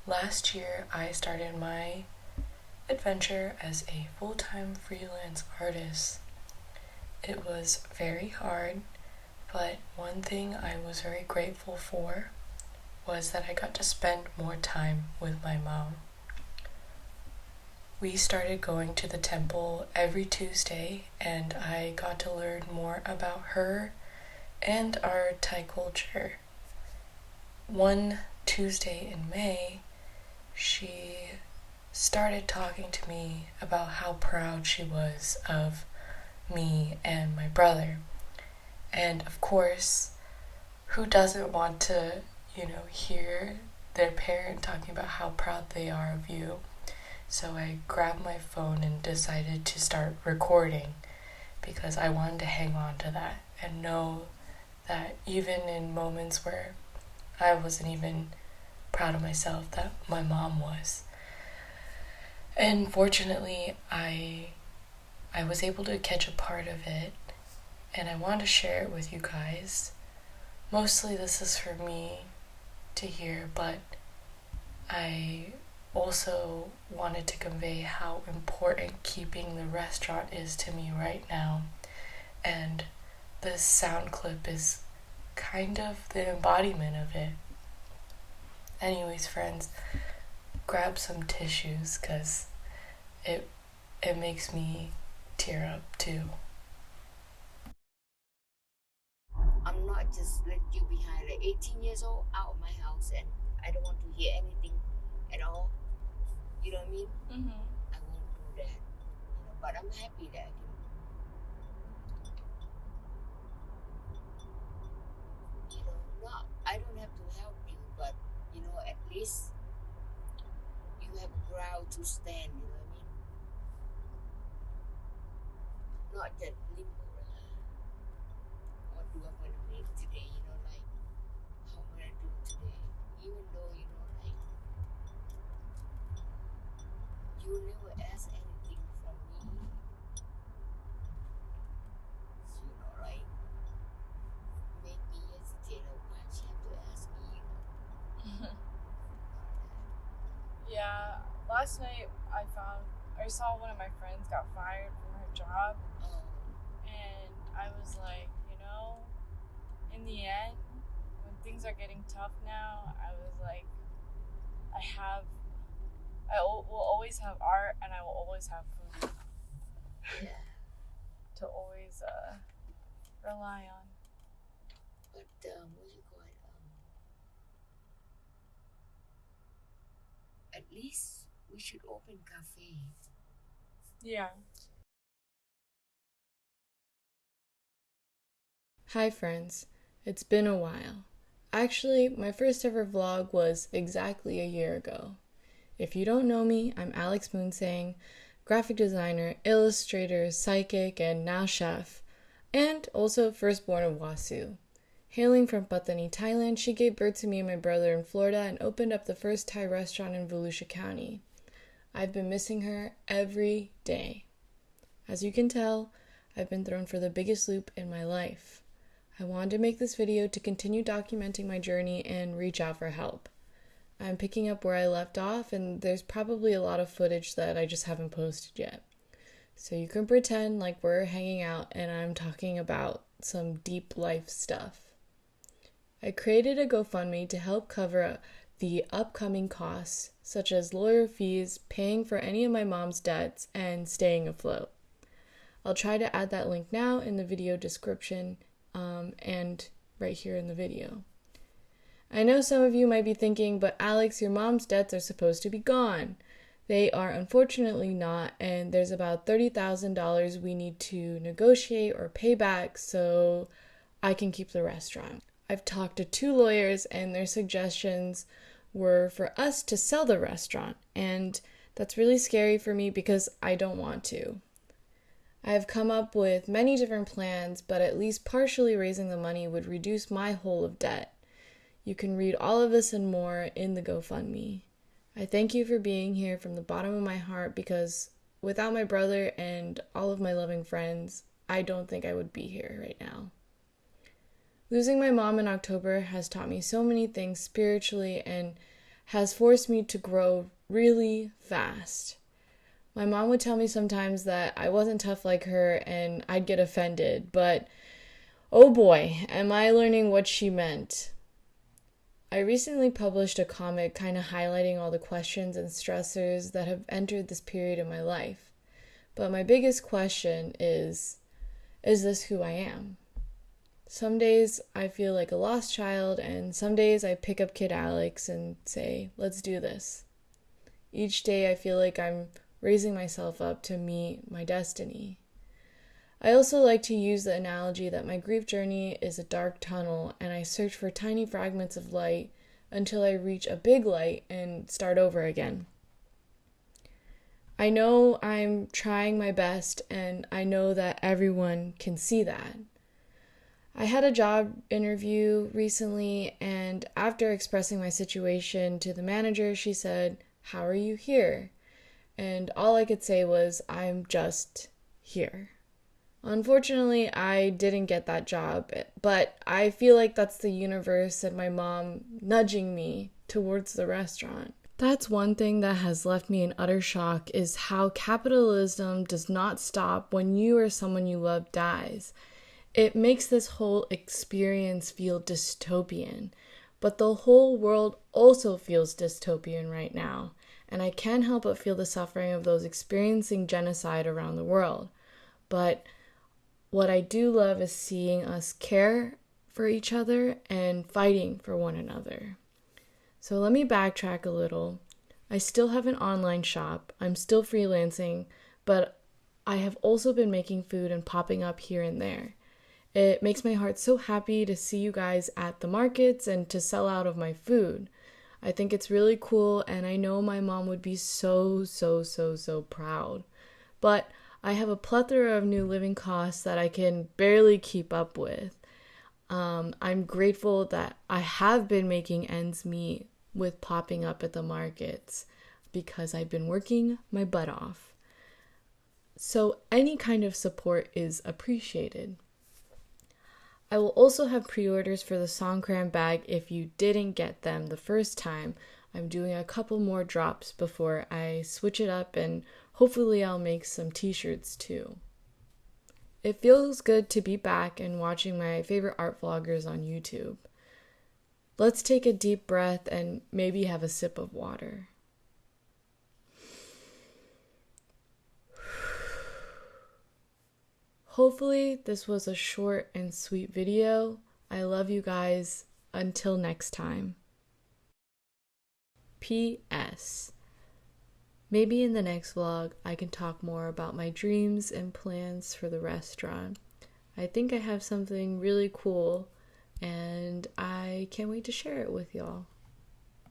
Last year, I started my adventure as a full-time freelance artist. It was very hard, but one thing I was very grateful for was that I got to spend more time with my mom. We started going to the temple every Tuesday, and I got to learn more about her and our Thai culture. One Tuesday in May, she started talking to me about how proud she was of me and my brother. And of course, who doesn't want to, hear their parent talking about how proud they are of you? So I grabbed my phone and decided to start recording because I wanted to hang on to that and know that even in moments where I wasn't even proud of myself, that my mom was. And fortunately, I was able to catch a part of it, and I want to share it with you guys. Mostly this is for me to hear, but I also wanted to convey how important keeping the restaurant is to me right now. And this sound clip is kind of the embodiment of it. Anyways, friends, grab some tissues because it makes me tear up too. I'm not just let you behind like 18 years old out of my house and I don't want to hear anything at all. You know what I mean? Mm-hmm. I won't do that. But I'm happy that I don't have to help you, but at least you have a ground to stand, you know what I mean? Not just limbo. What do I want to make today, like how am I gonna do today? Even though, like you never ask anything from me. Like make me hesitate like why she have to ask me, Yeah, last night I saw one of my friends got fired from her job, Oh, and I was like, in the end, when things are getting tough now, I was like, will always have art, and I will always have food yeah. to always rely on. But what do you call it? At least we should open cafe. Yeah. Hi friends, it's been a while. Actually, my first ever vlog was exactly a year ago. If you don't know me, I'm Alex Moonsang, graphic designer, illustrator, psychic, and now chef, and also firstborn of Wasu. Hailing from Pattani, Thailand, she gave birth to me and my brother in Florida and opened up the first Thai restaurant in Volusia County. I've been missing her every day. As you can tell, I've been thrown for the biggest loop in my life. I wanted to make this video to continue documenting my journey and reach out for help. I'm picking up where I left off, and there's probably a lot of footage that I just haven't posted yet. So you can pretend like we're hanging out and I'm talking about some deep life stuff. I created a GoFundMe to help cover the upcoming costs, such as lawyer fees, paying for any of my mom's debts, and staying afloat. I'll try to add that link now in the video description and right here in the video. I know some of you might be thinking, but Alex, your mom's debts are supposed to be gone. They are unfortunately not, and there's about $30,000 we need to negotiate or pay back so I can keep the restaurant. I've talked to 2 lawyers, and their suggestions were for us to sell the restaurant, and that's really scary for me because I don't want to. I have come up with many different plans, but at least partially raising the money would reduce my hole of debt. You can read all of this and more in the GoFundMe. I thank you for being here from the bottom of my heart because without my brother and all of my loving friends, I don't think I would be here right now. Losing my mom in October has taught me so many things spiritually and has forced me to grow really fast. My mom would tell me sometimes that I wasn't tough like her and I'd get offended, but oh boy, am I learning what she meant. I recently published a comic kind of highlighting all the questions and stressors that have entered this period of my life. But my biggest question is this who I am? Some days I feel like a lost child, and some days I pick up Kid Alex and say, let's do this. Each day I feel like I'm raising myself up to meet my destiny. I also like to use the analogy that my grief journey is a dark tunnel, and I search for tiny fragments of light until I reach a big light and start over again. I know I'm trying my best, and I know that everyone can see that. I had a job interview recently, and after expressing my situation to the manager, she said, "How are you here?" And all I could say was, "I'm just here." Unfortunately, I didn't get that job, but I feel like that's the universe and my mom nudging me towards the restaurant. That's one thing that has left me in utter shock, is how capitalism does not stop when you or someone you love dies. It makes this whole experience feel dystopian, but the whole world also feels dystopian right now, and I can't help but feel the suffering of those experiencing genocide around the world. But what I do love is seeing us care for each other and fighting for one another. So let me backtrack a little. I still have an online shop. I'm still freelancing, but I have also been making food and popping up here and there. It makes my heart so happy to see you guys at the markets and to sell out of my food. I think it's really cool, and I know my mom would be so proud. But I have a plethora of new living costs that I can barely keep up with. I'm grateful that I have been making ends meet with popping up at the markets because I've been working my butt off. So any kind of support is appreciated. I will also have pre-orders for the Songkran bag if you didn't get them the first time. I'm doing a couple more drops before I switch it up, and hopefully I'll make some t-shirts too. It feels good to be back and watching my favorite art vloggers on YouTube. Let's take a deep breath and maybe have a sip of water. Hopefully this was a short and sweet video. I love you guys. Until next time. P.S. Maybe in the next vlog I can talk more about my dreams and plans for the restaurant. I think I have something really cool and I can't wait to share it with y'all.